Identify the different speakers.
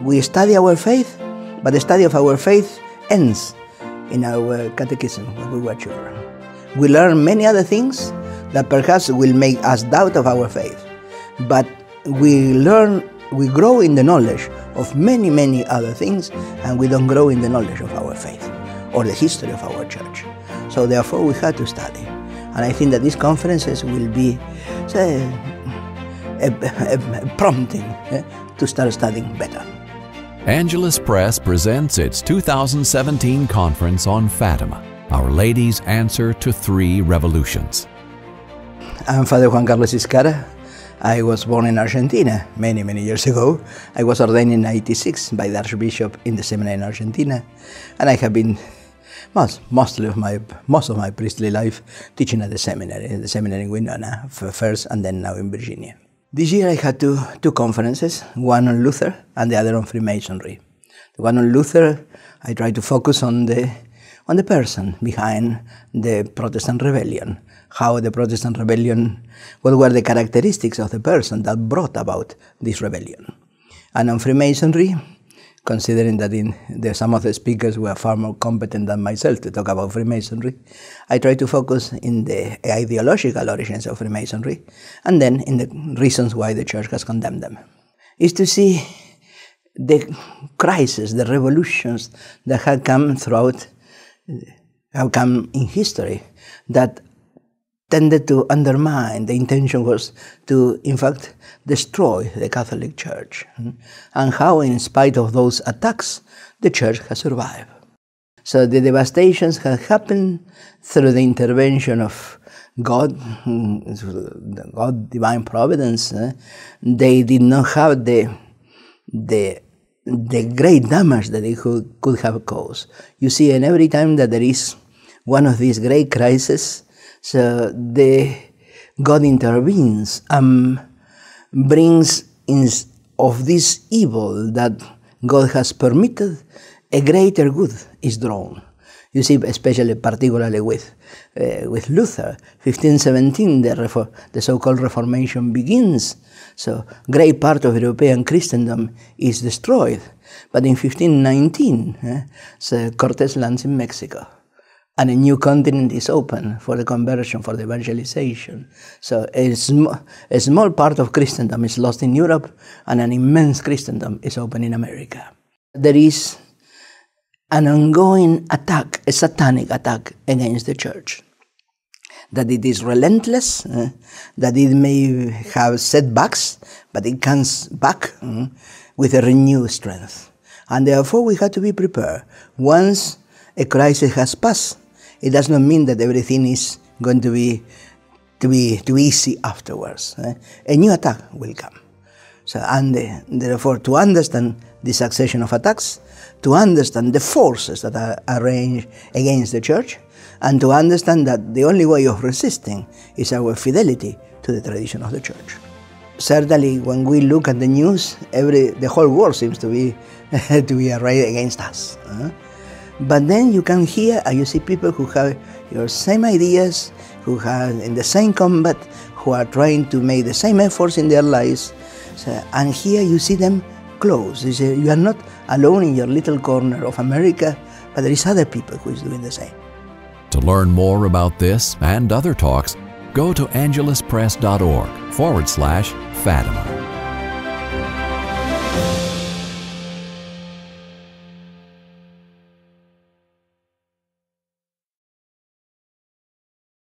Speaker 1: we study our faith, but the study of our faith ends in our catechism when we were children. We learn many other things that perhaps will make us doubt of our faith, but we grow in the knowledge of many, many other things, and we don't grow in the knowledge of our faith or the history of our church. So therefore we have to study. And I think that these conferences will be a prompting to start studying better.
Speaker 2: Angelus Press presents its 2017 conference on Fatima, Our Lady's Answer to Three Revolutions.
Speaker 1: I'm Father Juan-Carlos Iscara. I was born in Argentina many, many years ago. I was ordained in 1996 by the Archbishop in the seminary in Argentina, and I have been most of my priestly life teaching at the seminary in Winona first, and then now in Virginia. This year I had two conferences, one on Luther and the other on Freemasonry. The one on Luther, I tried to focus on the person behind the Protestant rebellion, how the Protestant rebellion, what were the characteristics of the person that brought about this rebellion. And on Freemasonry, considering that some of the speakers were far more competent than myself to talk about Freemasonry, I tried to focus in the ideological origins of Freemasonry and then in the reasons why the Church has condemned them. Is to see the crises, the revolutions that have come in history that tended to undermine. The intention was to, in fact, destroy the Catholic Church, and how, in spite of those attacks, the Church has survived. So the devastations have happened through the intervention of God, divine providence. They did not have the great damage that they could have caused. You see, and every time that there is one of these great crises, so God intervenes and brings in of this evil that God has permitted, a greater good is drawn. You see, especially, particularly with Luther, 1517, the so-called Reformation begins. So, great part of European Christendom is destroyed. But in 1519, so Cortés lands in Mexico, and a new continent is open for the conversion, for the evangelization. So a small part of Christendom is lost in Europe, and an immense Christendom is open in America. There is an ongoing attack, a satanic attack against the Church. That it is relentless, that it may have setbacks, but it comes back with a renewed strength. And therefore we have to be prepared. Once a crisis has passed, it does not mean that everything is going to be easy afterwards. A new attack will come. So, and therefore, to understand the succession of attacks, to understand the forces that are arranged against the Church, and to understand that the only way of resisting is our fidelity to the tradition of the Church. Certainly, when we look at the news, the whole world seems to be arrayed against us. But then you can hear and you see people who have your same ideas, who are in the same combat, who are trying to make the same efforts in their lives. So, and here you see them close. You are not alone in your little corner of America, but there is other people who is doing the same.
Speaker 2: To learn more about this and other talks, go to angeluspress.org/Fatima.